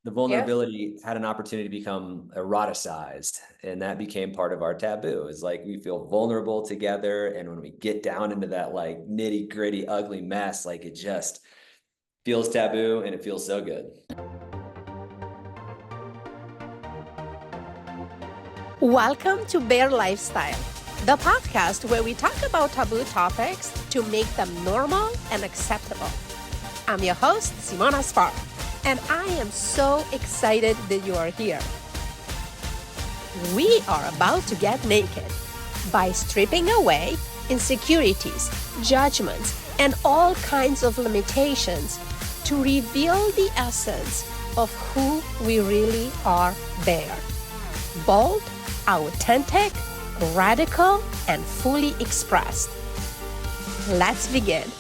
the Yes. vulnerability had an opportunity to become eroticized, and that became part of our taboo. It's like we feel vulnerable together, and when we get down into that like nitty gritty ugly mess, like it just feels taboo and it feels so good. Welcome to Bear Lifestyle, the podcast where we talk about taboo topics to make them normal and acceptable. I'm your host, Simona Spark, and I am so excited that you are here. We are about to get naked by stripping away insecurities, judgments, and all kinds of limitations to reveal the essence of who we really are Bear. Bold, authentic, radical, and fully expressed. Let's begin.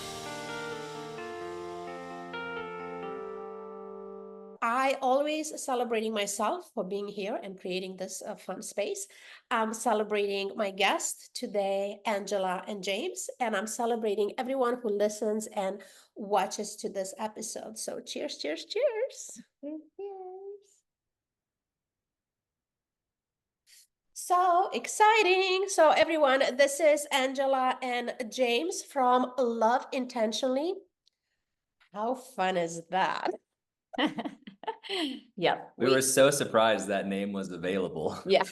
I always celebrating myself for being here and creating this fun space. I'm celebrating my guests today, Angela and James, and I'm celebrating everyone who listens and watches to this episode. So cheers, cheers, cheers. Cheers. So exciting. So everyone, this is Angela and James from Love Intentionally. How fun is that? Yep. We were so surprised that name was available. Yeah.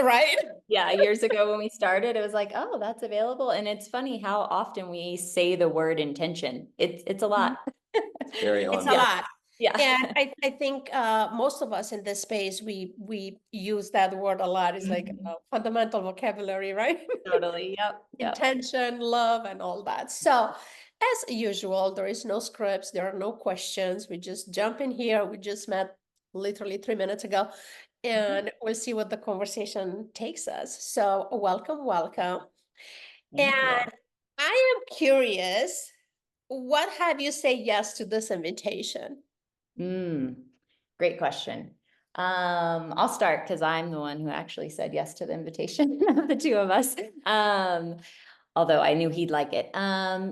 Right? Yeah. Years ago when we started, it was like, oh, that's available. And it's funny how often we say the word intention. It's a lot. Very on. It's a lot. Yeah. And I think most of us in this space, we use that word a lot. It's like fundamental vocabulary, right? Totally. Yep. Intention, love, and all that. So as usual, there is no scripts, there are no questions. We just jump in here. We just met literally 3 minutes ago, and we'll see what the conversation takes us. So welcome, welcome. Thank you. And I am curious, what have you say yes to this invitation? Great question. I'll start because I'm the one who actually said yes to the invitation of the two of us. Although I knew he'd like it.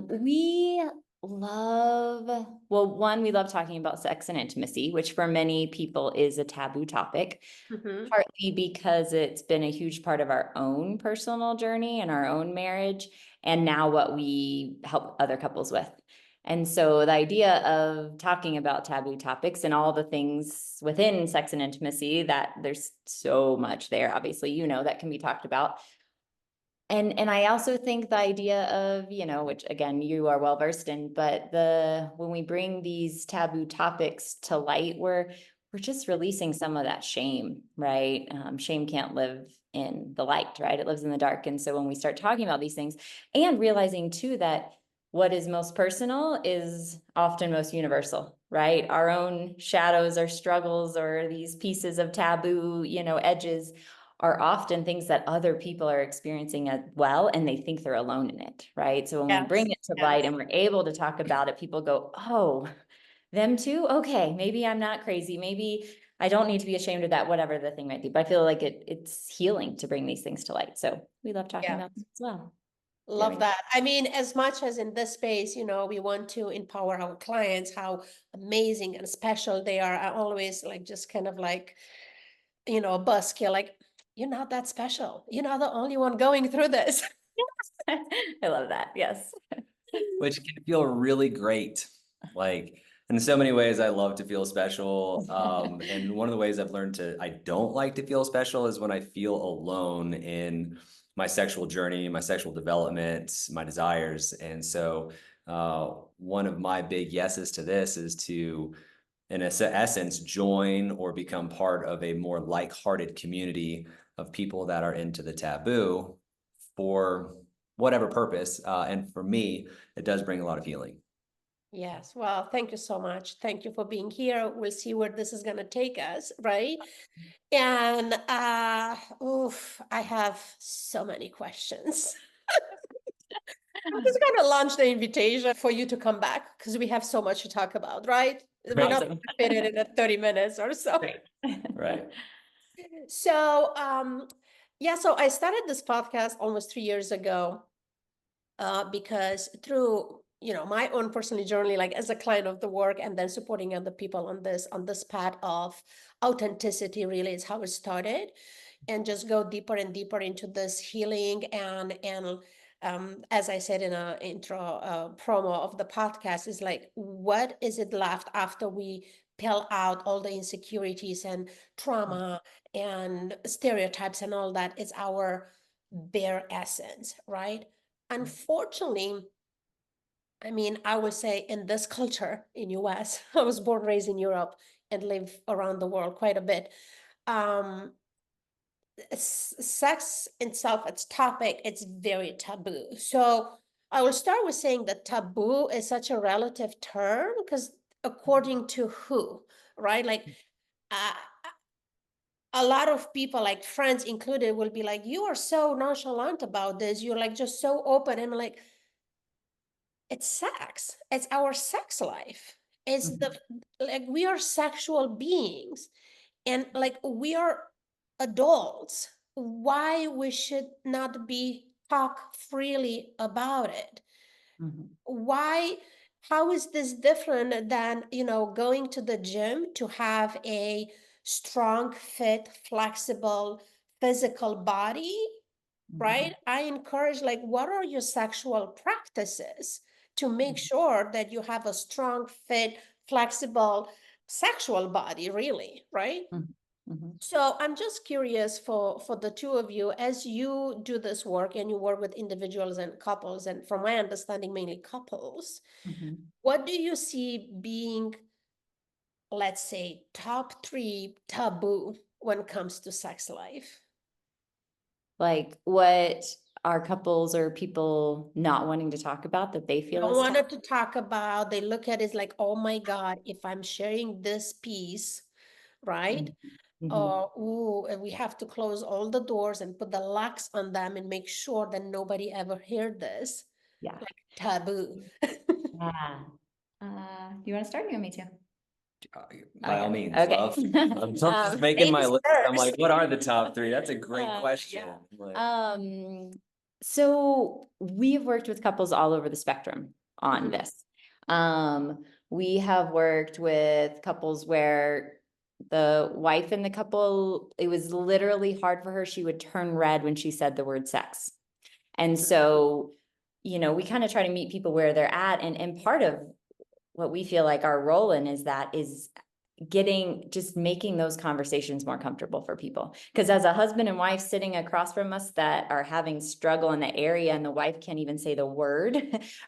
We love talking about sex and intimacy, which for many people is a taboo topic, partly because it's been a huge part of our own personal journey and our own marriage, and now what we help other couples with. And so the idea of talking about taboo topics and all the things within sex and intimacy, that there's so much there, obviously, that can be talked about. And I also think the idea of, which again, you are well versed in, but when we bring these taboo topics to light, we're just releasing some of that shame, right? Shame can't live in the light, right? It lives in the dark. And so when we start talking about these things and realizing too that what is most personal is often most universal, right? Our own shadows, our struggles, or these pieces of taboo, edges are often things that other people are experiencing as well, and they think they're alone in it, right? So when we bring it to light and we're able to talk about it, people go, oh, them too? Okay, maybe I'm not crazy. Maybe I don't need to be ashamed of that, whatever the thing might be. But I feel like it's healing to bring these things to light. So we love talking about this as well. Love that. I mean, as much as in this space, we want to empower our clients, how amazing and special they are. I always just kind of a buzzkill, like, you're not that special. You're not the only one going through this. I love that. Yes. Which can feel really great. Like, in so many ways, I love to feel special. And one of the ways I've learned I don't like to feel special is when I feel alone in my sexual journey, my sexual development, my desires. And so one of my big yeses to this is to, in essence, join or become part of a more like-hearted community of people that are into the taboo for whatever purpose. And for me, it does bring a lot of healing. Yes. Well, thank you so much. Thank you for being here. We'll see where this is going to take us, right? And I have so many questions. I'm just going to launch the invitation for you to come back because we have so much to talk about, right? We're not going to fit it in 30 minutes or so. Right. So, so I started this podcast almost 3 years ago because through my own personal journey, like as a client of the work, and then supporting other people on this path of authenticity really is how it started, and just go deeper and deeper into this healing. And as I said in a intro promo of the podcast, is like, what is it left after we peel out all the insecurities and trauma and stereotypes and all that? It's our bare essence, right? Unfortunately, I mean, I would say in this culture in US, I was born, raised in Europe, and live around the world quite a bit. Um, Sex itself, its topic, it's very taboo. So I will start with saying that taboo is such a relative term, because according to who, right? Like, uh, a lot of people, like friends included, will be like, you are so nonchalant about this. You're like just so open. And I'm like, it's sex. It's our sex life. It's like, we are sexual beings, and like, we are adults. Why we should not be talk freely about it? Why? How is this different than, going to the gym to have a strong, fit, flexible, physical body, right? I encourage, like, what are your sexual practices to make sure that you have a strong, fit, flexible sexual body, really, right? So I'm just curious for the two of you, as you do this work and you work with individuals and couples, and from my understanding, mainly couples, what do you see being, let's say, top 3 taboo when it comes to sex life? Like what are couples or people not wanting to talk about that they feel Don't is want to talk about, they look at it like, oh my God, if I'm sharing this piece, right? Or, ooh, and we have to close all the doors and put the locks on them and make sure that nobody ever heard this. Yeah. Like taboo. Yeah. Do you want to start? You want me to? By all Okay. means, Okay. love. I'm just making my Ladies list. I'm like, first. what are the top 3? That's a great question. Yeah. Like, So we've worked with couples all over the spectrum on this. We have worked with couples where the wife in the couple, it was literally hard for her. She would turn red when she said the word sex. And so, we kind of try to meet people where they're at. And part of what we feel like our role in is just making those conversations more comfortable for people. Because as a husband and wife sitting across from us that are having struggle in the area, and the wife can't even say the word,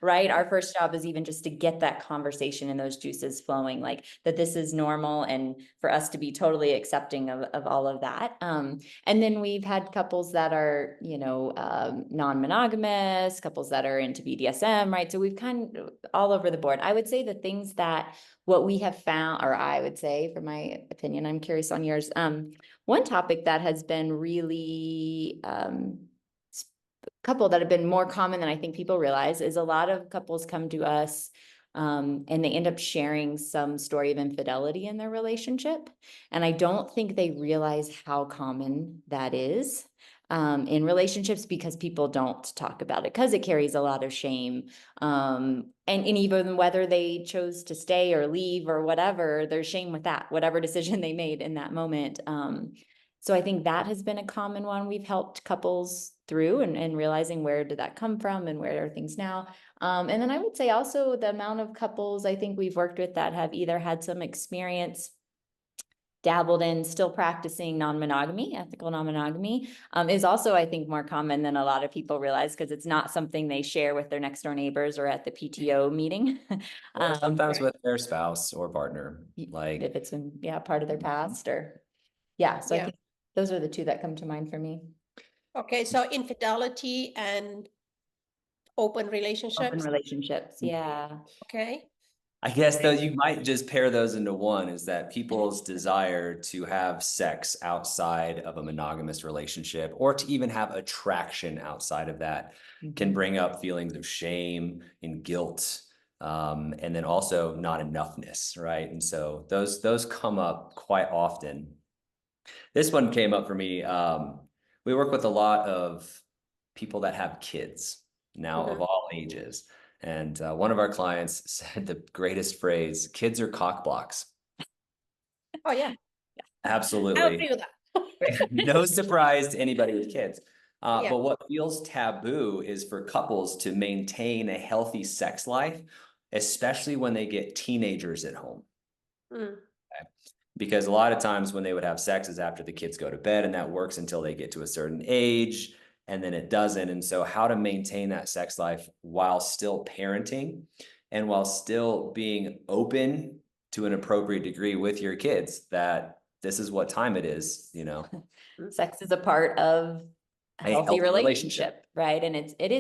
right? Our first job is even just to get that conversation and those juices flowing, like that this is normal, and for us to be totally accepting of all of that. And then we've had couples that are, non-monogamous, couples that are into BDSM, right? So we've kind of all over the board. I would say the things that what we have found, or I would say, from my opinion, I'm curious on yours. One topic that has been really couple that have been more common than I think people realize is a lot of couples come to us and they end up sharing some story of infidelity in their relationship. And I don't think they realize how common that is in relationships, because people don't talk about it because it carries a lot of shame. And even whether they chose to stay or leave or whatever, there's shame with that, whatever decision they made in that moment. So I think that has been a common one we've helped couples through, and realizing where did that come from and where are things now. And then I would say also the amount of couples I think we've worked with that have either had some experience, dabbled in, still practicing non-monogamy, ethical non-monogamy, is also, I think, more common than a lot of people realize, because it's not something they share with their next door neighbors or at the PTO meeting. or sometimes with their spouse or partner, like if it's part of their past, or so I think those are the two that come to mind for me. Okay, so infidelity and open relationships. Yeah. Okay. I guess though you might just pair those into one, is that people's desire to have sex outside of a monogamous relationship, or to even have attraction outside of that, can bring up feelings of shame and guilt, and then also not enoughness, right? And so those come up quite often. This one came up for me. We work with a lot of people that have kids now of all ages. And one of our clients said the greatest phrase, kids are cock blocks. Oh, yeah. I Absolutely. agree with that. No surprise to anybody with kids. Yeah. But what feels taboo is for couples to maintain a healthy sex life, especially when they get teenagers at home. Mm. Because a lot of times when they would have sex is after the kids go to bed, and that works until they get to a certain age, and then it doesn't. And so how to maintain that sex life while still parenting and while still being open to an appropriate degree with your kids, that this is what time it is, you know. Sex is a part of a A healthy healthy relationship, right? And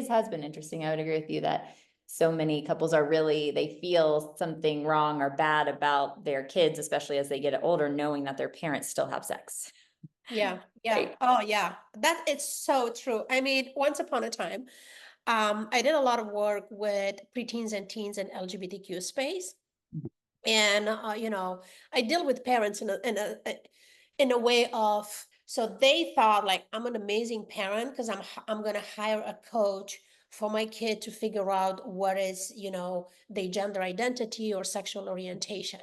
has been interesting. I would agree with you that so many couples are really, they feel something wrong or bad about their kids, especially as they get older, knowing that their parents still have sex. Yeah. Yeah. Right. Oh, yeah. That it's so true. I mean, once upon a time, I did a lot of work with preteens and teens and LGBTQ space. And I deal with parents in a way of, so they thought like I'm an amazing parent because I'm gonna hire a coach for my kid to figure out what is their gender identity or sexual orientation.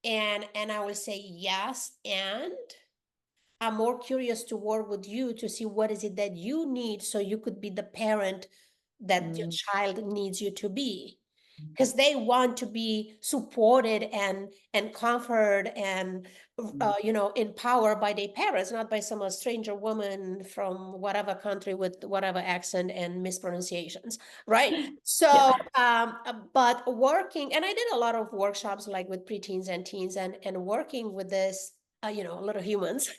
And I will say yes, and I'm more curious to work with you to see what is it that you need so you could be the parent that your child needs you to be, because they want to be supported and comforted and empowered by their parents, not by some stranger woman from whatever country with whatever accent and mispronunciations, right? So but working, and I did a lot of workshops like with preteens and teens, and working with this little humans.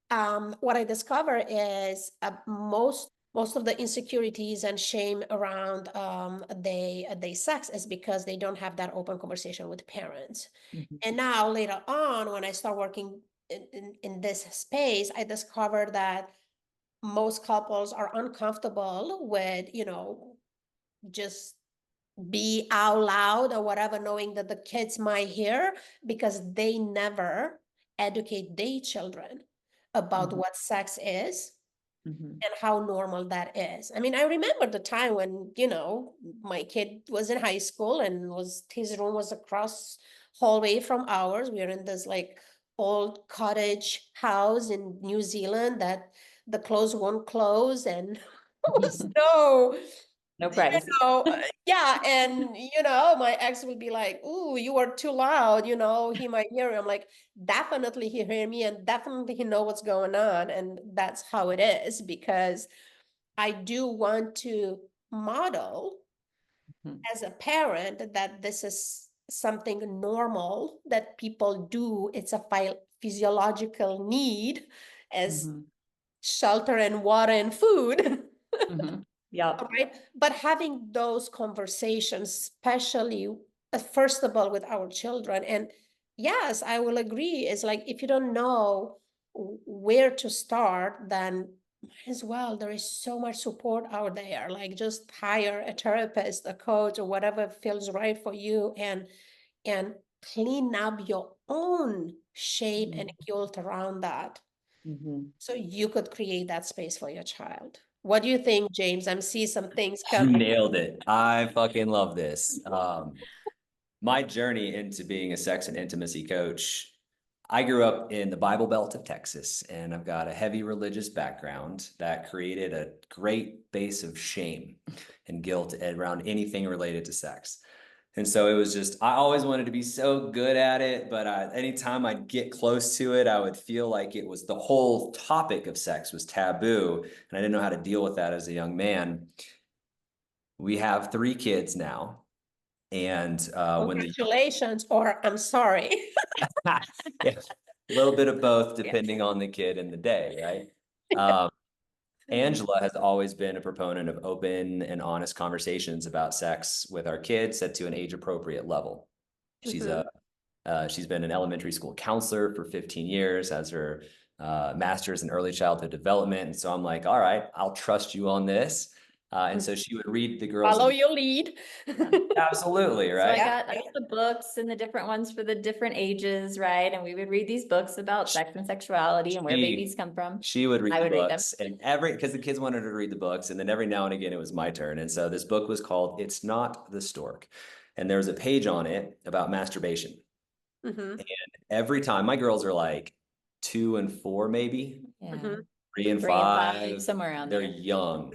What I discover is most of the insecurities and shame around they sex is because they don't have that open conversation with parents. And now later on, when I start working in this space, I discovered that most couples are uncomfortable with just be out loud or whatever, knowing that the kids might hear, because they never educate their children about what sex is and how normal that is. I mean, I remember the time when, my kid was in high school and his room was across hallway from ours. We were in this like old cottage house in New Zealand that the clothes won't close, and snow. No privacy. Yeah, and my ex would be like, "Ooh, you are too loud, he might hear you." I'm like, definitely he hear me, and definitely he know what's going on, and that's how it is, because I do want to model as a parent that this is something normal that people do. It's a physiological need as shelter and water and food. Yeah. Right. But having those conversations, especially first of all with our children, and yes, I will agree, is like if you don't know where to start, then might as well. There is so much support out there. Like just hire a therapist, a coach, or whatever feels right for you, and clean up your own shame and guilt around that. So you could create that space for your child. What do you think, James? I'm seeing some things You coming. nailed it. I fucking love this. My journey into being a sex and intimacy coach, I grew up in the Bible Belt of Texas, and I've got a heavy religious background that created a great base of shame and guilt around anything related to sex. And so it was just, I always wanted to be so good at it, but anytime I'd get close to it, I would feel like it was the whole topic of sex was taboo, and I didn't know how to deal with that as a young man. We have 3 kids now. And when the Congratulations, or I'm sorry. yeah, a little bit of both, depending on the kid and the day, right? Angela has always been a proponent of open and honest conversations about sex with our kids, set to an age-appropriate level. She's she's been an elementary school counselor for 15 years, has her master's in early childhood development, and so I'm like, all right, I'll trust you on this. And so she would read the girls. Follow your lead. Absolutely, So I right? got the books and the different ones for the different ages, right? And we would read these books about sex and sexuality and where She babies come from. she would read I the would read them. books, and because the kids wanted her to read the books, and then every now and again it was my turn. And so this book was called It's Not the Stork. And there was a page on it about masturbation. Mm-hmm. Every time my girls are like 2 and 4, maybe Yeah. Mm-hmm. 3 and 5, somewhere around they're there. young.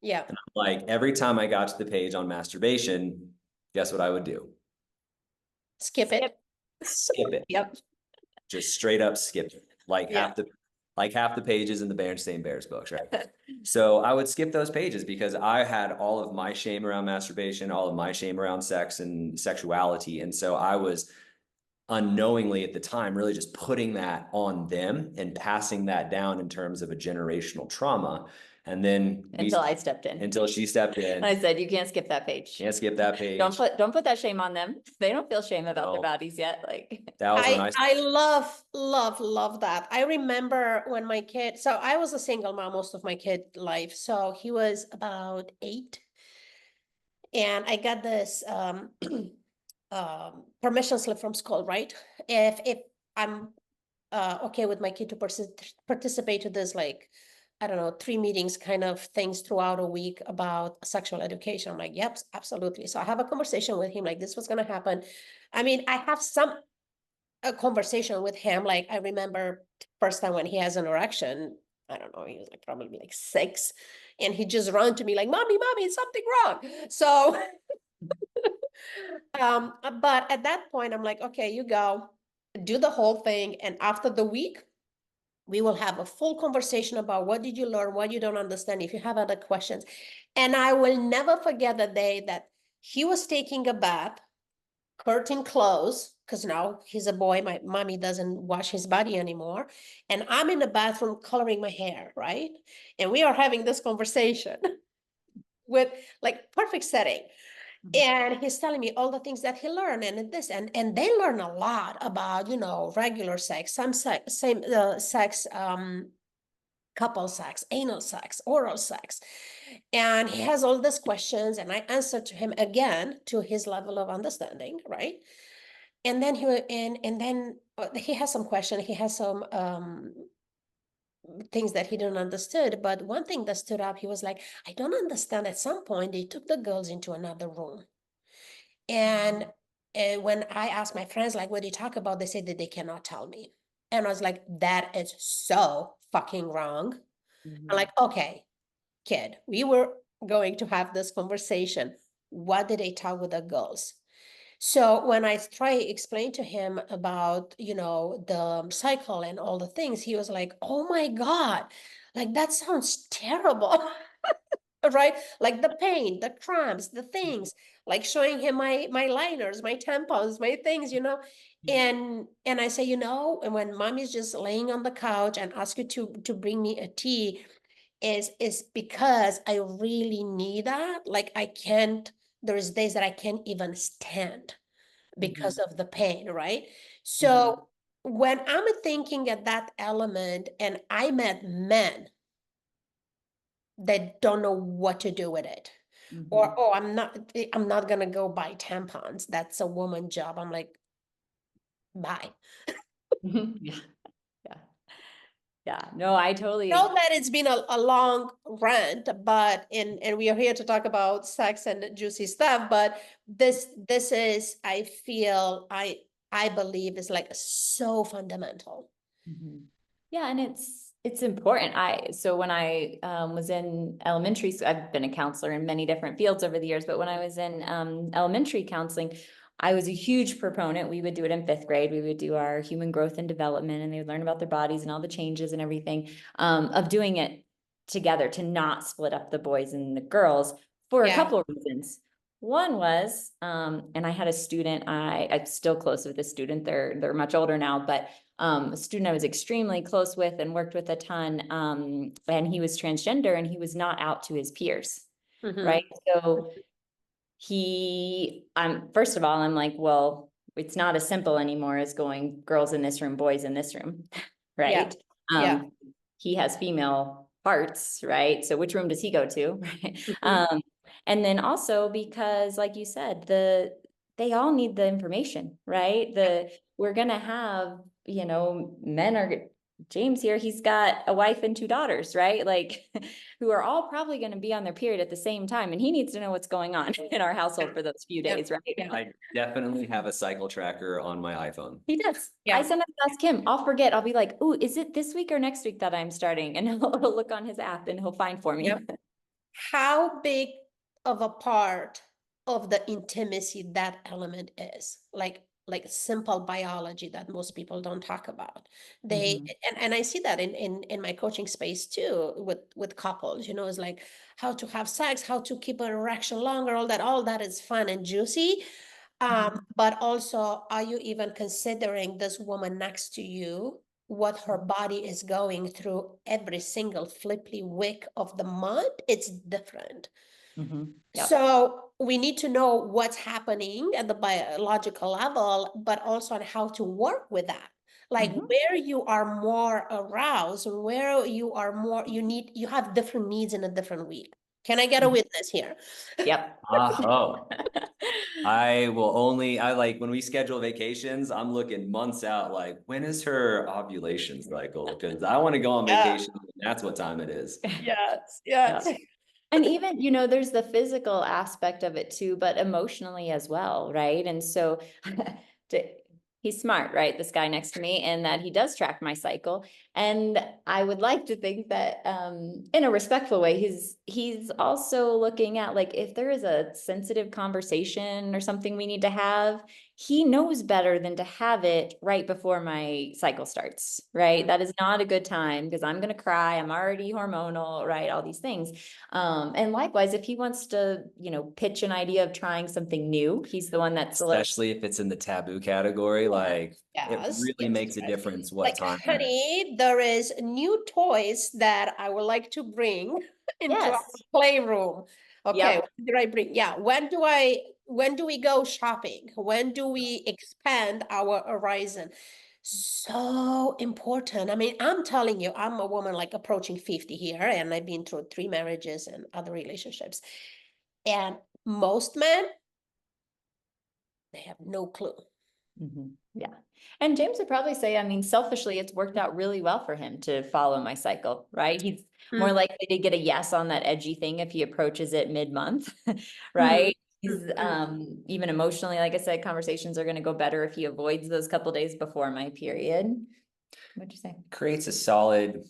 Yeah. And like every time I got to the page on masturbation, guess what I would do? Skip it. Skip it. Yep. Just straight up skip it. Like Yeah. half the pages in the Berenstain Bears books, right? So I would skip those pages because I had all of my shame around masturbation, all of my shame around sex and sexuality. And so I was unknowingly at the time really just putting that on them and passing that down in terms of a generational trauma. And then Until I stepped in. until she stepped in. I said, you can't skip that page. Can't skip that page. Don't put that shame on them. They don't feel shame about their No. bodies yet. Like That was when I love that. I remember when my kid, so I was a single mom most of my kid life. So he was about 8. And I got this permission slip from school, right? If I'm okay with my kid to participate to this, like, I don't know, 3 meetings kind of things throughout a week about sexual education. I'm like, yep, absolutely. So I have a conversation with him, like this was gonna happen. I mean, I have a conversation with him. Like I remember first time when he has an erection, I don't know, he was like probably like 6, and he just ran to me like, mommy, something wrong. So but at that point I'm like, okay, you go do the whole thing, and after the week we will have a full conversation about what did you learn, what you don't understand, if you have other questions. And I will never forget the day that he was taking a bath, curtain closed, because now he's a boy, my mommy doesn't wash his body anymore, and I'm in the bathroom coloring my hair, right? And we are having this conversation with like perfect setting. And he's telling me all the things that he learned and this, and they learn a lot about, you know, regular sex, some sex, same sex, couple sex, anal sex, oral sex. And he has all these questions, and I answer to him again to his level of understanding, right? And then he has some question, he has some things that he didn't understood. But one thing that stood up, he was like, I don't understand. At some point, they took the girls into another room. And when I asked my friends, like, what do you talk about? They said that they cannot tell me. And I was like, that is so fucking wrong. I'm like, okay, kid, we were going to have this conversation. What did they talk with the girls? So when I try to explain to him about, you know, the cycle and all the things, he was like, oh my God, like that sounds terrible. Right? Like the pain, the cramps, the things, like showing him my liners, my tampons, my things, you know. And I say, you know, and when mommy's just laying on the couch and ask you to bring me a tea, is because I really need that. Like I can't, there's days that I can't even stand because of the pain, right? So when I'm thinking at that element, and I met men that don't know what to do with it, or oh, I'm not gonna go buy tampons, that's a woman job. I'm like, bye. Yeah. Yeah. Yeah. No, I totally Know that it's been a long rant, but and we are here to talk about sex and juicy stuff, but this is, I feel, I believe is like so fundamental. Yeah, and it's important. So when I was in elementary school, I've been a counselor in many different fields over the years, but when I was in elementary counseling, I was a huge proponent. We would do it in 5th grade. We would do our human growth and development, and they would learn about their bodies and all the changes and everything, of doing it together, to not split up the boys and the girls for a couple of reasons. One was, and I had a student, I'm still close with this student. They're much older now, but a student I was extremely close with and worked with a ton, and he was transgender, and he was not out to his peers, right? So first of all, I'm like, well, it's not as simple anymore as going girls in this room, boys in this room, right? He has female parts, right? So which room does he go to? Right? And then also because, like you said, they all need the information, right? We're gonna have, men are, James here, he's got a wife and 2 daughters, right? Like who are all probably going to be on their period at the same time. And he needs to know what's going on in our household for those few days, right? I definitely have a cycle tracker on my iPhone. He does. Yeah. I sometimes ask him, I'll forget. I'll be like, "Ooh, is it this week or next week that I'm starting?" And he'll look on his app and he'll find for me. Yep. How big of a part of the intimacy that element is? Like simple biology that most people don't talk about. They and I see that in my coaching space too with couples, it's like how to have sex, how to keep an erection longer, all that is fun and juicy. But also, are you even considering this woman next to you, what her body is going through every single flippy week of the month? It's different. Yep. So we need to know what's happening at the biological level, but also on how to work with that. Like where you are more aroused, where you are more, you have different needs in a different week. Can I get a witness here? Yep. Oh, I like when we schedule vacations, I'm looking months out, like when is her ovulation cycle? Because I want to go on vacation. And that's what time it is. Yes, Yeah. yes. And even, there's the physical aspect of it too, but emotionally as well, right? And so he's smart, right? This guy next to me, and that he does track my cycle. And I would like to think that in a respectful way, he's also looking at, like, if there is a sensitive conversation or something we need to have, he knows better than to have it right before my cycle starts, right? That is not a good time because I'm going to cry. I'm already hormonal, right? All these things. And likewise, if he wants to, pitch an idea of trying something new, he's the one that's Especially if it's in the taboo category, like it really makes a difference what Like, time. honey, there is new toys that I would like to bring into our Yes. playroom. Okay, Yep. what did I bring? Yeah, when do we go shopping? When do we expand our horizon? So important. I mean, I'm telling you, I'm a woman like approaching 50 here, and I've been through 3 marriages and other relationships. And most men, they have no clue. Yeah. And James would probably say, I mean, selfishly, it's worked out really well for him to follow my cycle, right? He's more likely to get a yes on that edgy thing if he approaches it mid-month, right? He's even emotionally, like I said, conversations are going to go better if he avoids those couple days before my period. What'd you say? Creates a solid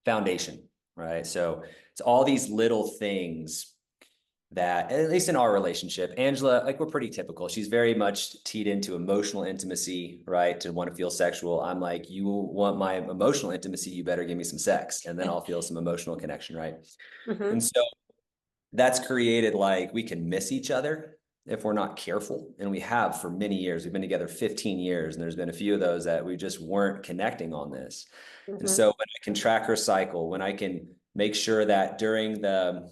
foundation, right? So it's all these little things that, at least in our relationship, Angela, like we're pretty typical. She's very much teed into emotional intimacy, right? To want to feel sexual. I'm like, you want my emotional intimacy, you better give me some sex, and then I'll feel some emotional connection, right? And so that's created like we can miss each other if we're not careful. And we have for many years. We've been together 15 years, and there's been a few of those that we just weren't connecting on this. And so when I can track her cycle, when I can make sure that during the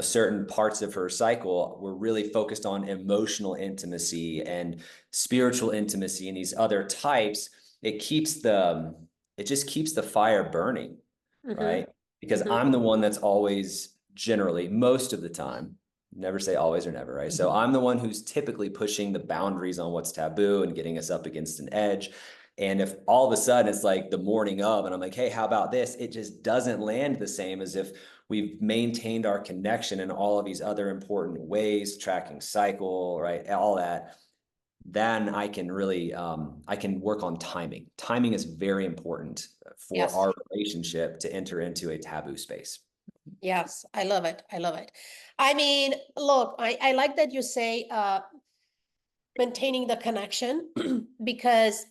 certain parts of her cycle, we're really focused on emotional intimacy and spiritual intimacy and these other types, it just keeps the fire burning, right? Because I'm the one that's always, generally, most of the time, never say always or never, right? So I'm the one who's typically pushing the boundaries on what's taboo and getting us up against an edge. And if all of a sudden it's like the morning of, and I'm like, hey, how about this? It just doesn't land the same as if we've maintained our connection in all of these other important ways, tracking cycle, right? All that. Then I can really, I can work on timing. Timing is very important for our relationship to enter into a taboo space. Yes, I love it. I love it. I mean, look, I like that you say maintaining the connection because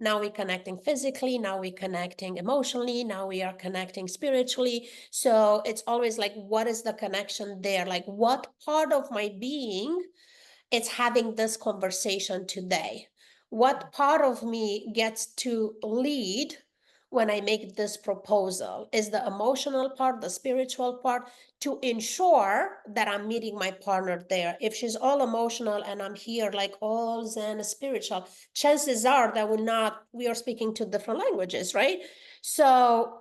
now we're connecting physically, now we're connecting emotionally, now we are connecting spiritually. So it's always like, what is the connection there? Like, what part of my being is having this conversation today? What part of me gets to lead when I make this proposal? Is the emotional part, the spiritual part, to ensure that I'm meeting my partner there? If she's all emotional and I'm here like all zen spiritual, chances are that we are speaking two different languages, right? So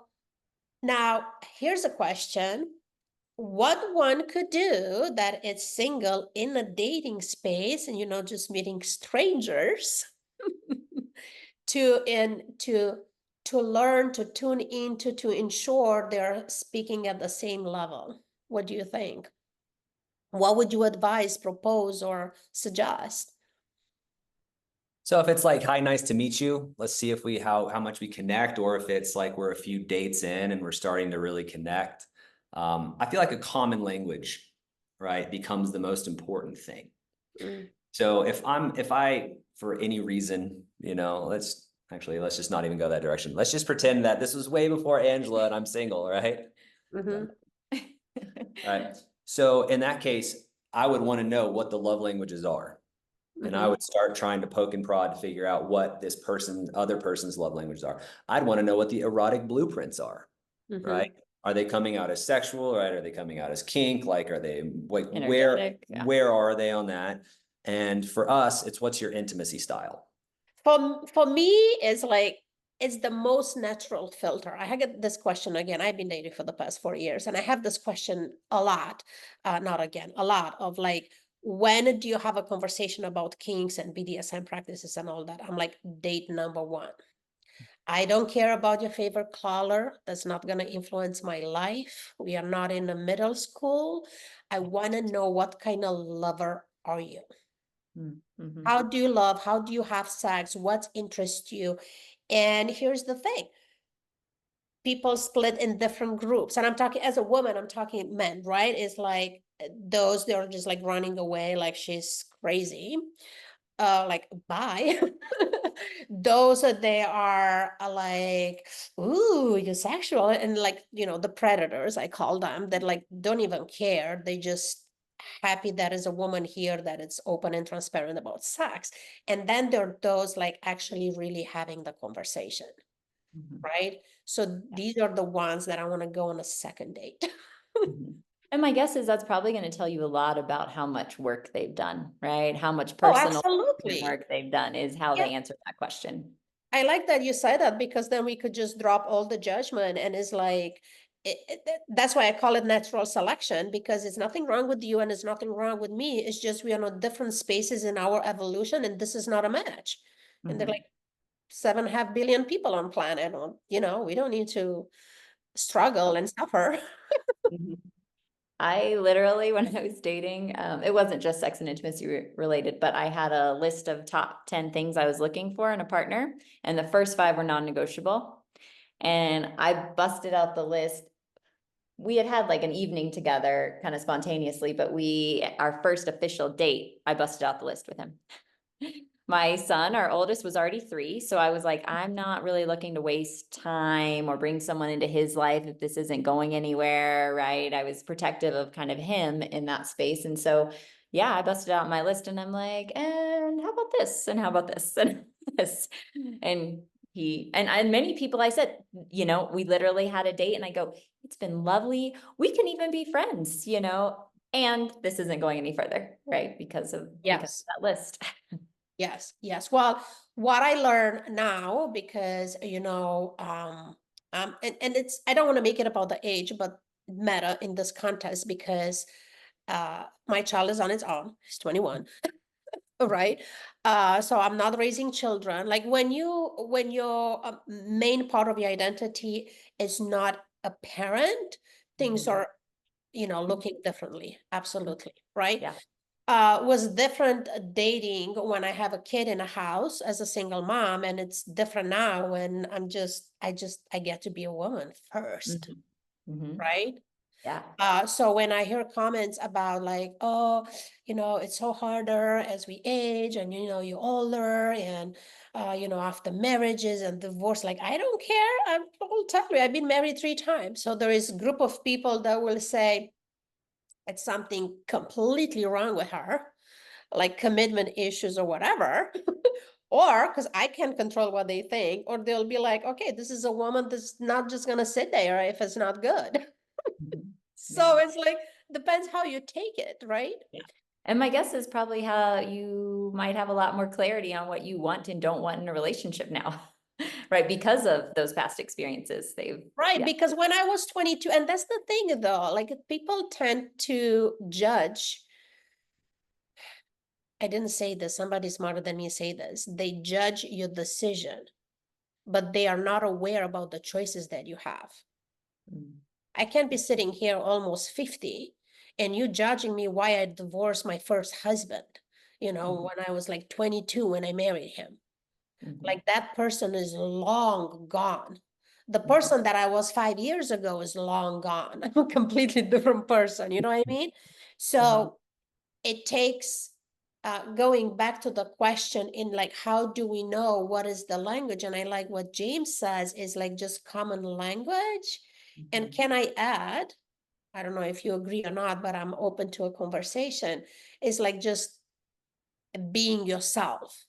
now here's a question. what one could do that is single in a dating space and just meeting strangers to learn to tune into to ensure they're speaking at the same level. What do you think? What would you advise, propose, or suggest? So if it's like, hi, nice to meet you, let's see if we how much we connect, or if it's like we're a few dates in and we're starting to really connect. I feel like a common language, right, becomes the most important thing. Mm, So if I, for any reason, let's just not even go that direction. Let's just pretend that this was way before Angela and I'm single, right? mhm, Right. So in that case, I would want to know what the love languages are. And I mhm, would start trying to poke and prod to figure out what other person's love languages are. I'd want to know what the erotic blueprints are, right? mhm. Are they coming out as sexual, right? Are they coming out as kink? Like, are they like Energetic, yeah. where are they on that? And for us, it's what's your intimacy style? For me, it's the most natural filter. I get this question again. I've been dating for the past 4 years, and I have this question a lot. Not again, a lot of like, when do you have a conversation about kinks and BDSM practices and all that? I'm like, date number one. I don't care about your favorite color. That's not going to influence my life. We are not in the middle school. I want to know, what kind of lover are you? Mm-hmm. How do you love? How do you have sex? What interests you? And here's the thing, people split in different groups. And I'm talking as a woman, I'm talking men, right? It's like those, they're just like running away like she's crazy. Like, bye. Those that they are like, ooh, you're sexual. And like, the predators, I call them, that like don't even care. They just happy that is a woman here that it's open and transparent about sex. And then there are those like actually really having the conversation, Mm-hmm. right? So these are the ones that I want to go on a second date. Mm-hmm. And my guess is that's probably going to tell you a lot about how much work they've done, right? How much Oh, personal absolutely. work they've done is how Yeah. they answer that question. I like that you said that, because then we could just drop all the judgment, and it's like that's why I call it natural selection, because it's nothing wrong with you and it's nothing wrong with me. It's just we are on different spaces in our evolution, and this is not a match. And they're Mm-hmm. like 7.5 billion people on planet, or we don't need to struggle and suffer. Mhm. I literally, when I was dating, it wasn't just sex and intimacy related, but I had a list of top 10 things I was looking for in a partner. And the first five were non-negotiable. And I busted out the list. We had had like an evening together kind of spontaneously, but our first official date, I busted out the list with him. My son, our oldest, was already 3. So I was like, I'm not really looking to waste time or bring someone into his life if this isn't going anywhere, right? I was protective of kind of him in that space. And so, yeah, I busted out my list and I'm like, and how about this? And how about this? And this. And and many people I said, we literally had a date and I go, it's been lovely. We can even be friends, and this isn't going any further, right? Because of Yes. that list. Yes, yes. Well, what I learn now, because and it's, I don't want to make it about the age, but meta in this context, because my child is on its own. He's 21, right? So I'm not raising children. Like, when your main part of your identity is not a parent, things Mhm. are looking differently. Absolutely, right? Yeah. Was different dating when I have a kid in a house as a single mom, and it's different now when I get to be a woman first, Mhm. Mhm. right? Yeah. So when I hear comments about like, oh, it's so harder as we age, and you're older, and after marriages and divorce, like, I don't care. I'll tell you, I've been married 3 times. So there is a group of people that will say it's something completely wrong with her, like commitment issues or whatever. Or because I can't control what they think, or they'll be like, okay, this is a woman that's not just gonna sit there if it's not good. Mhm. So Yeah. it's like, depends how you take it, right? Yeah. And my guess is probably how you might have a lot more clarity on what you want and don't want in a relationship now. right? Because of those past experiences, they've. Right, Yeah. because when I was 22, and that's the thing though, like people tend to judge. I didn't say this, somebody smarter than me say this. They judge your decision, but they are not aware about the choices that you have. Mm. I can't be sitting here almost 50 and you judging me why I divorced my first husband, when I was like 22 when I married him. Mhm. Like that person is long gone. The Mhm. person that I was 5 years ago is long gone. I'm a completely different person. You know what I mean? So it takes going back to the question in like, how do we know what is the language? And I like what James says is like just common language. And Mhm. can I add, I don't know if you agree or not, but I'm open to a conversation, is like just being yourself.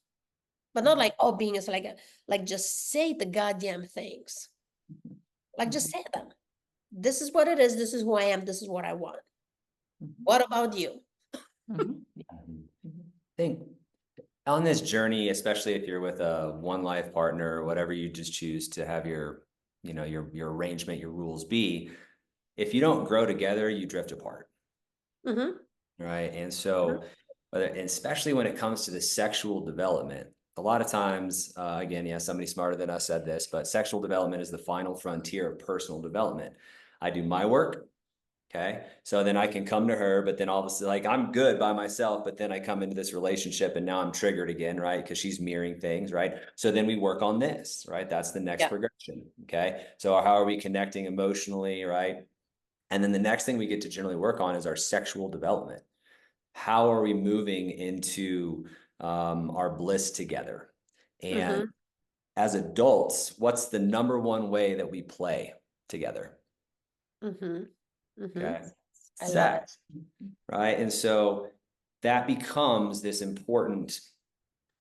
But not like, oh, being is like just say the goddamn things. Like just say them. This is what it is. This is who I am. This is what I want. Mhm. What about you? Mhm. Yeah. I think on this journey, especially if you're with a one life partner or whatever you just choose to have your, your arrangement, your rules be, if you don't grow together, you drift apart. Mm-hmm. Right. And so, and especially when it comes to the sexual development, a lot of times, again, yeah, somebody smarter than us said this, but sexual development is the final frontier of personal development. I do my work. Okay. So then I can come to her, but then all of a sudden, like I'm good by myself, but then I come into this relationship and now I'm triggered again, right? Because she's mirroring things, right? So then we work on this, right? That's the next Yeah. progression. Okay. So how are we connecting emotionally, right? And then the next thing we get to generally work on is our sexual development. How are we moving into our bliss together? And Mm-hmm. as adults, what's the number one way that we play together? Mm-hmm. Mm-hmm. Okay. I love it. Sex, right? And so that becomes this important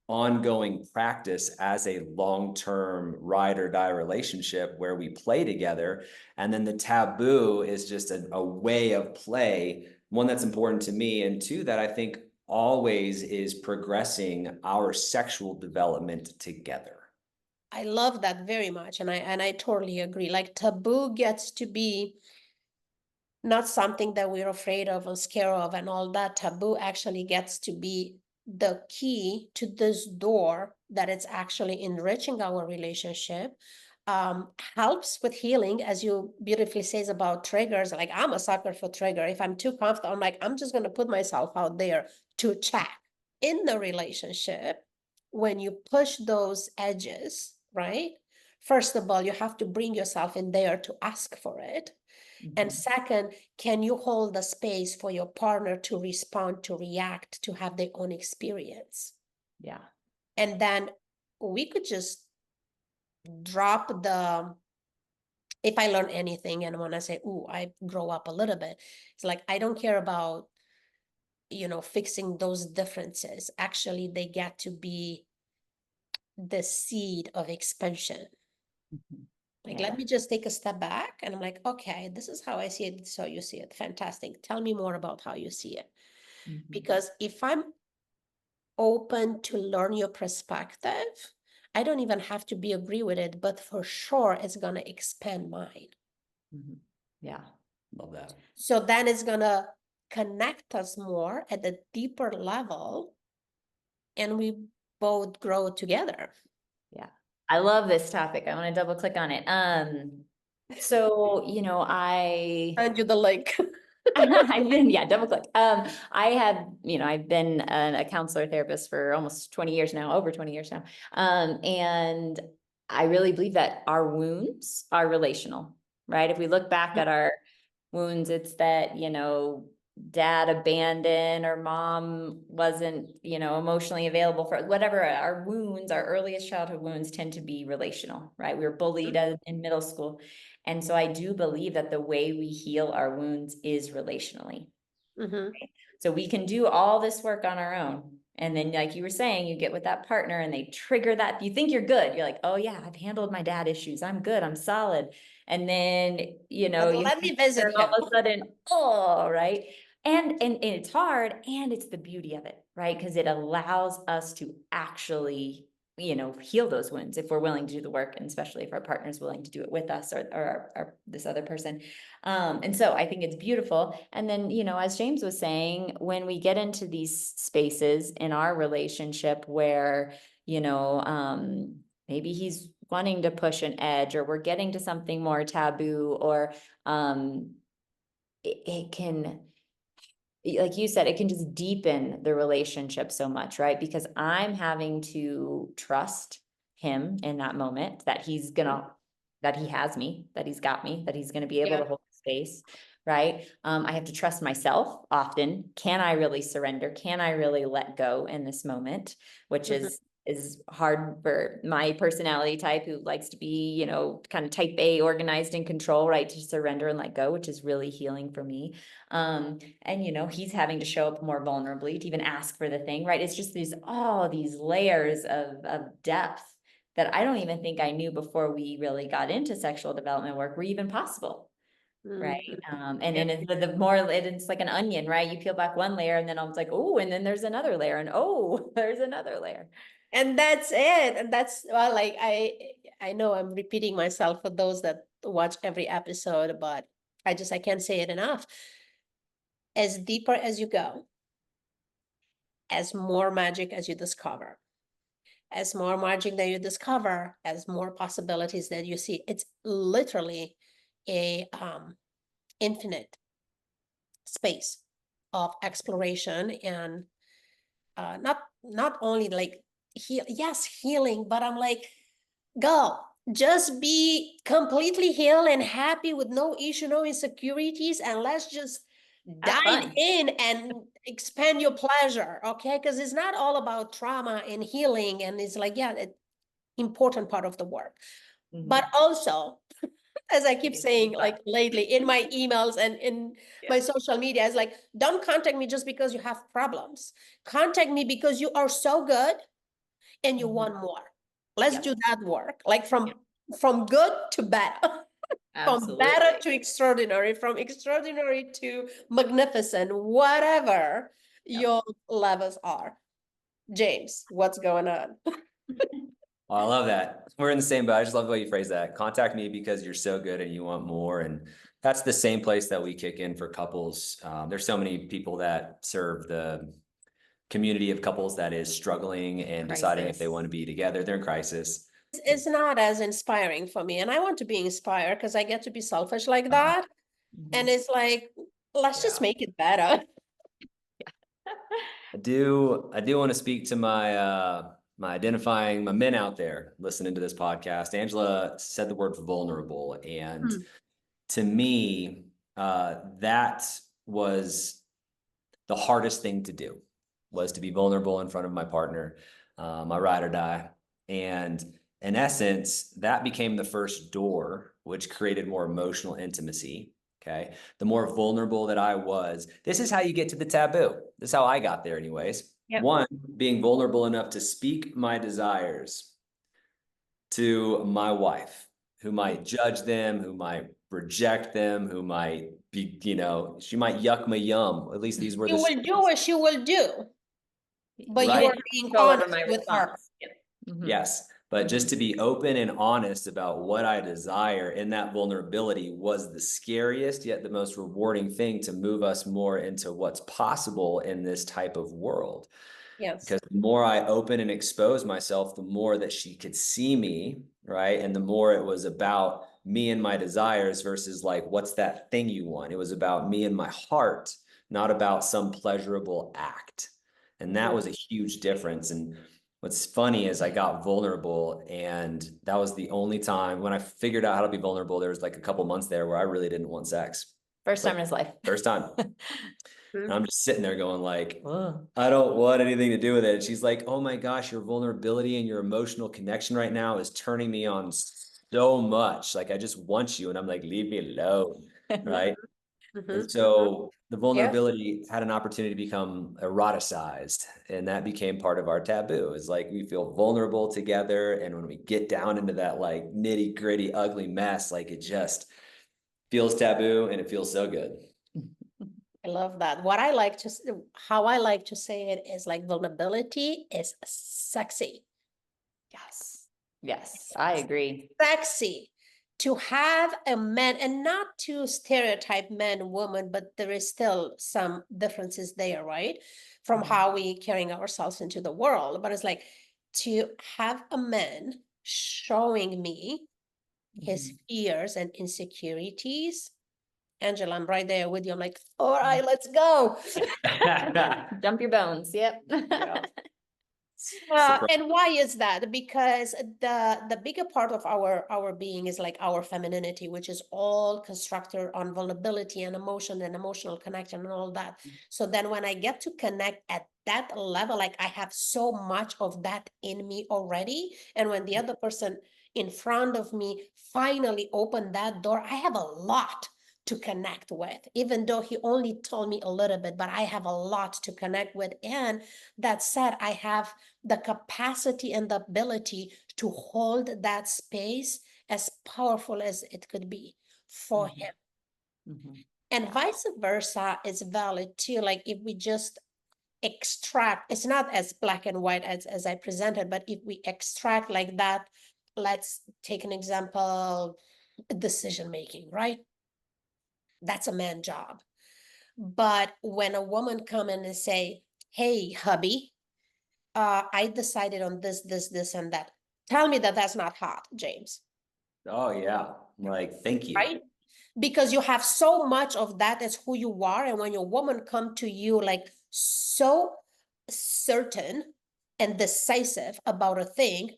ongoing practice as a long-term ride or die relationship where we play together. And then the taboo is just a way of play, one that's important to me, and two, that I think always is progressing our sexual development together. I love that very much. And I totally agree. Like taboo gets to be not something that we're afraid of and scared of and all that. Taboo actually gets to be the key to this door that it's actually enriching our relationship, helps with healing, as you beautifully says about triggers. Like I'm a sucker for trigger. If I'm too comfortable, I'm like, I'm just going to put myself out there to check in the relationship. When you push those edges, right? First of all, you have to bring yourself in there to ask for it. And Mhm. second, can you hold the space for your partner to respond, to react, to have their own experience? Yeah. And then we could just drop the, if I learn anything and when I say, ooh, I grow up a little bit, it's like, I don't care about, fixing those differences. Actually, they get to be the seed of expansion. Mhm. Like, Yeah. let me just take a step back and I'm like, okay, this is how I see it. So you see it. Fantastic. Tell me more about how you see it. Mhm. Because if I'm open to learn your perspective, I don't even have to be agree with it, but for sure it's gonna expand mine. Mhm. Yeah. Love that. So then it's gonna connect us more at a deeper level and we both grow together. Yeah. I love this topic. I want to double click on it. So, Send you the link. I've been, yeah, double click. I have, I've been a counselor therapist for almost 20 years now, over 20 years now. And I really believe that our wounds are relational, right? If we look back at our wounds, it's that, dad abandoned or mom wasn't, emotionally available for whatever. Our wounds, our earliest childhood wounds tend to be relational, right? We were bullied in middle school. And so I do believe that the way we heal our wounds is relationally. Mm-hmm. So we can do all this work on our own. And then, like you were saying, you get with that partner and they trigger that. You think you're good. You're like, oh, yeah, I've handled my dad issues. I'm good. I'm solid. And then, But you let me visit all him. of a sudden, oh, right. And it's hard. And it's the beauty of it, right? Because it allows us to actually heal those wounds if we're willing to do the work, and especially if our partner's willing to do it with us, or this other person. And so I think it's beautiful. And then, as James was saying, when we get into these spaces in our relationship where, maybe he's wanting to push an edge, or we're getting to something more taboo, or it can, like you said, it can just deepen the relationship so much, right? Because I'm having to trust him in that moment that that he has me, that he's got me, that he's gonna be able to hold space, right? I have to trust myself often. Can I really surrender? Can I really let go in this moment? Which is hard for my personality type, who likes to be, kind of type A, organized and control, right? To surrender and let go, which is really healing for me. And he's having to show up more vulnerably to even ask for the thing, right? It's just all these layers of depth that I don't even think I knew before we really got into sexual development work were even possible. Right. And then the more it's like an onion, right? You peel back one layer and then it's like, oh, and then there's another layer, and oh, there's another layer. And that's it. And that's, well, like, I know I'm repeating myself for those that watch every episode, but I can't say it enough. As deeper as you go, as more magic as you discover, as more magic that you discover, as more possibilities that you see. It's literally a infinite space of exploration, and not only like healing, but I'm like, go, just be completely healed and happy with no issue, no insecurities, and let's just dive in and expand your pleasure, okay? Because it's not all about trauma and healing, and it's like, important part of the work. But also, as I keep saying, like lately in my emails and in my social media, it's like, don't contact me just because you have problems. Contact me because you are so good and you want more. Let's do that work, like from good to better. From better to extraordinary, from extraordinary to magnificent, whatever your levels are. James, what's going on? Oh, I love that. We're in the same boat. I just love the way you phrase that. Contact me because you're so good and you want more. And that's the same place that we kick in for couples. There's so many people that serve the community of couples that is struggling and deciding if they want to be together. They're in crisis. It's not as inspiring for me. And I want to be inspired because I get to be selfish like that. And it's like, let's just make it better. I do want to speak to my my men out there listening to this podcast. Angela said the word vulnerable, and to me, that was the hardest thing to do, was to be vulnerable in front of my partner, my ride or die. And in essence, that became the first door, which created more emotional intimacy. Okay. The more vulnerable that I was, this is how you get to the taboo. This is how I got there anyways. One, being vulnerable enough to speak my desires to my wife, who might judge them, who might reject them, who might be, she might yuck my yum. At least these were You will do what she will do, but you are being honest with her. Yes. But just to be open and honest about what I desire, and that vulnerability was the scariest yet the most rewarding thing to move us more into what's possible in this type of world. Yes. Because the more I open and expose myself, the more that she could see me, right? And the more it was about me and my desires versus like, what's that thing you want? It was about me and my heart, not about some pleasurable act. And that was a huge difference. And what's funny is I got vulnerable, and that was the only time when I figured out how to be vulnerable. There was like a couple months there where I really didn't want sex. First time in his life. First time. And I'm just sitting there going like, I don't want anything to do with it. And she's like, oh my gosh, your vulnerability and your emotional connection right now is turning me on so much. Like, I just want you. And I'm like, leave me alone. Right. And so the vulnerability had an opportunity to become eroticized, and that became part of our taboo. It's like, we feel vulnerable together. And when we get down into that like nitty gritty, ugly mess, like it just feels taboo, and it feels so good. I love that. How I like to say it is like, vulnerability is sexy. Yes, I agree. Sexy to have a man, and not to stereotype man, woman, but there is still some differences there, right? From how we carrying ourselves into the world. But it's like to have a man showing me his fears and insecurities. Angela, I'm right there with you. I'm like, all right, let's go. Dump your bones. Yep. Yeah. And why is that? Because the bigger part of our being is like our femininity, which is all constructed on vulnerability and emotion and emotional connection and all that. So then when I get to connect at that level, like I have so much of that in me already, and when the other person in front of me finally opened that door, I have a lot to connect with, even though he only told me a little bit, but I have a lot to connect with. And that said, I have the capacity and the ability to hold that space as powerful as it could be for him. And vice versa is valid too. Like if we just extract, it's not as black and white as I presented, but if we extract like that, let's take an example, decision making, right? That's a man job. But when a woman come in and say, hey, hubby, I decided on this, and that. Tell me that that's not hot, James. Oh yeah. Like, thank you. Right? Because you have so much of that as who you are. And when your woman come to you like so certain and decisive about a thing,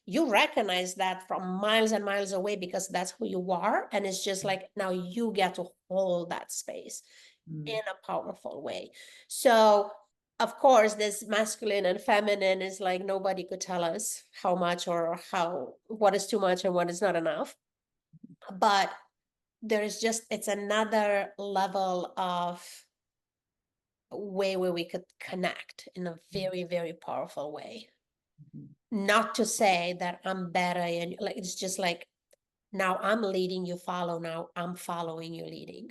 you recognize that from miles and miles away because that's who you are. And it's just like now you get to hold that space in a powerful way. So of course, this masculine and feminine is like nobody could tell us how much or how what is too much and what is not enough. But there is just it's another level of way where we could connect in a very, very powerful way. Not to say that I'm better and like it's just like now I'm leading, you follow, now I'm following, you leading.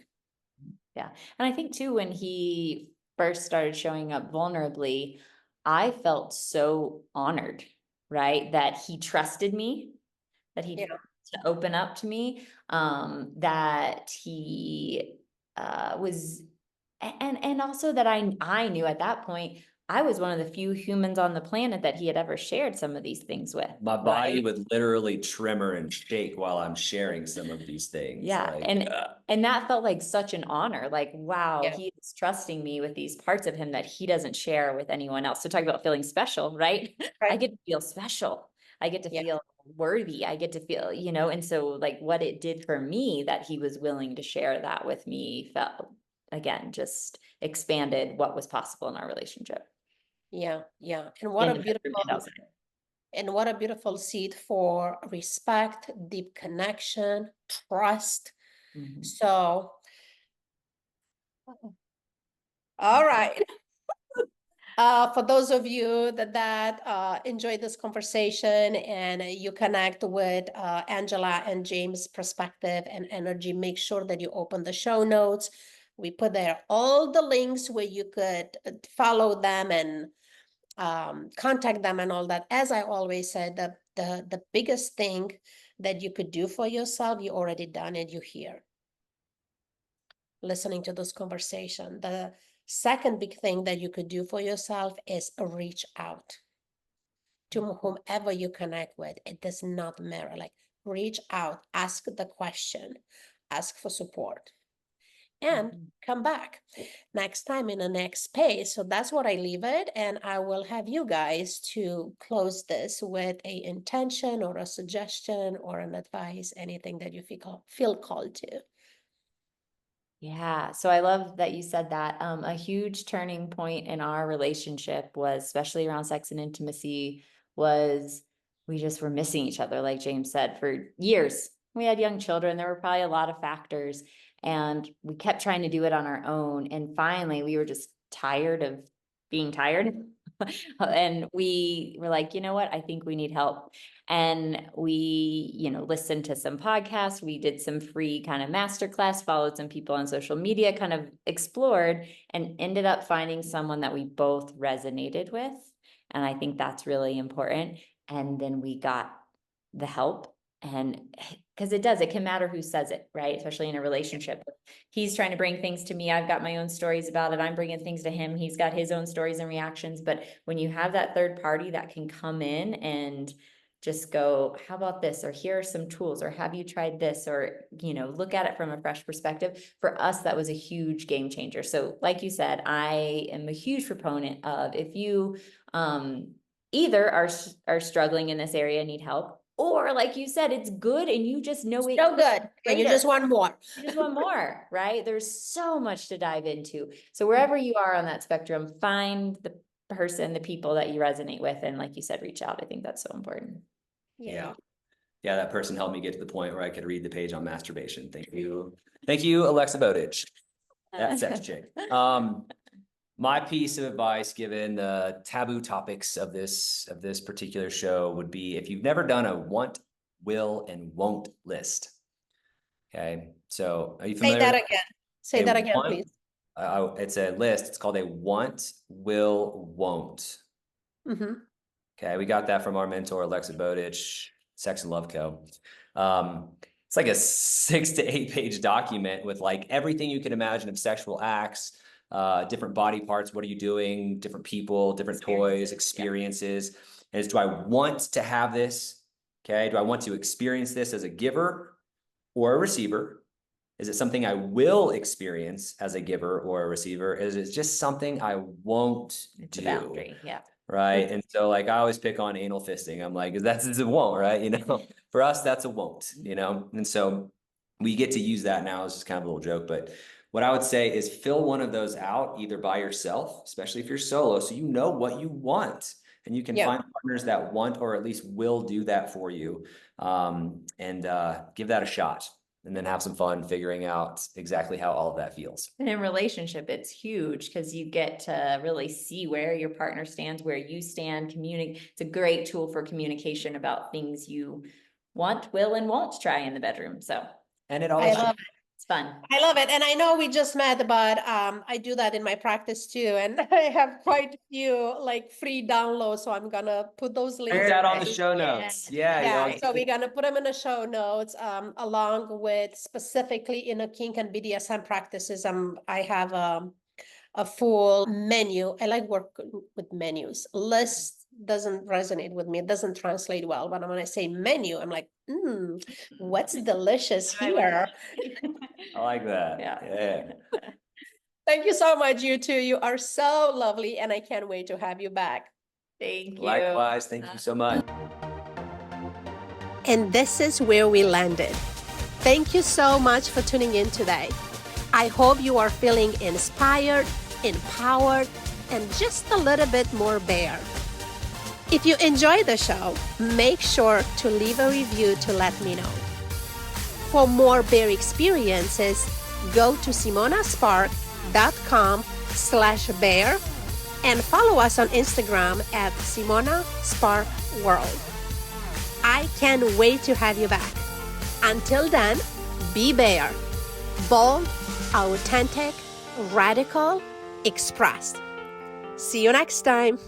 Yeah. And I think too, when he first started showing up vulnerably, I felt so honored, right? That he trusted me, that he Yeah. to open up to me, that he was, and also that I knew at that point I was one of the few humans on the planet that he had ever shared some of these things with. My body would literally tremor and shake while I'm sharing some of these things. Yeah. Like, And that felt like such an honor. Like, wow, Yeah. he is trusting me with these parts of him that he doesn't share with anyone else. So talk about feeling special, right? I Right. get to feel special. I get to Yeah. feel worthy. I get to feel, and so like what it did for me that he was willing to share that with me felt again, just expanded what was possible in our relationship. Yeah. Yeah. And what a beautiful seed for respect, deep connection, trust. So, all right. For those of you that enjoyed this conversation and you connect with Angela and James' perspective and energy, make sure that you open the show notes. We put there all the links where you could follow them and contact them and all that. As I always said, the biggest thing that you could do for yourself, you already done it, you hear. Listening to this conversation. The second big thing that you could do for yourself is reach out to whomever you connect with. It does not matter. Like reach out, ask the question, ask for support, and come back next time in the next space. So that's what I leave it. And I will have you guys to close this with a intention or a suggestion or an advice, anything that you feel called to. Yeah. So I love that you said that. A huge turning point in our relationship was, especially around sex and intimacy, was we just were missing each other, like James said, for years. We had young children. There were probably a lot of factors, and we kept trying to do it on our own. And finally, we were just tired of being tired. And we were like, you know what? I think we need help. And we, listened to some podcasts. We did some free kind of masterclass, followed some people on social media, kind of explored and ended up finding someone that we both resonated with. And I think that's really important. And then we got the help. And because it can matter who says it, right? Especially in a relationship. He's trying to bring things to me. I've got my own stories about it. I'm bringing things to him. He's got his own stories and reactions. But when you have that third party that can come in and just go, how about this? Or here are some tools, or have you tried this? Or, look at it from a fresh perspective. For us, that was a huge game changer. So like you said, I am a huge proponent of, if you either are struggling in this area, need help, or like you said, it's good and you just know it. So good. And you just want more. You just want more, right? There's so much to dive into. So wherever you are on that spectrum, find the person, the people that you resonate with. And like you said, reach out. I think that's so important. Yeah. Yeah, that person helped me get to the point where I could read the page on masturbation. Thank you. Thank you, Alexa Bowditch. That sex chick. My piece of advice, given the taboo topics of this particular show, would be, if you've never done a want, will, and won't list. Okay, so are you familiar? Say that again. Say that again, please. It's a list. It's called a want, will, won't. Mm-hmm. Okay, we got that from our mentor, Alexa Bowditch, Sex and Love Co. It's like a 6 to 8 page document with like everything you can imagine of sexual acts, different body parts. What are you doing? Different people, different toys, experiences. And it's, do I want to have this? Okay, do I want to experience this as a giver or a receiver? Is it something I will experience as a giver or a receiver? Is it just something I won't do? Boundary, yeah. Right. And so like I always pick on anal fisting. I'm like, that's a won't, right? For us, that's a won't, and so we get to use that now as just kind of a little joke. But what I would say is fill one of those out either by yourself, especially if you're solo, so you know what you want, and you can find partners that want or at least will do that for you, and give that a shot. And then have some fun figuring out exactly how all of that feels. And in relationship, it's huge because you get to really see where your partner stands, where you stand, communicate. It's a great tool for communication about things you want, will, and won't try in the bedroom. So, and it always, it's fun. I love it. And I know we just met, but I do that in my practice too. And I have quite a few like free downloads. So I'm going to put those links. Put that on the show notes. Yeah. So we're going to put them in the show notes, along with specifically in a kink and BDSM practices. I have a full menu. I like working with menus. List doesn't resonate with me. It doesn't translate well. But when I say menu, I'm like, what's delicious here? I like that. Yeah. Thank you so much, you two. You are so lovely, and I can't wait to have you back. Thank you. Likewise. Thank you so much. And this is where we landed. Thank you so much for tuning in today. I hope you are feeling inspired, empowered, and just a little bit more bare. If you enjoy the show, make sure to leave a review to let me know. For more bare experiences, go to simonaspark.com/bare and follow us on Instagram at Simona Spark World. I can't wait to have you back. Until then, be bare, bold, authentic, radical, expressed. See you next time.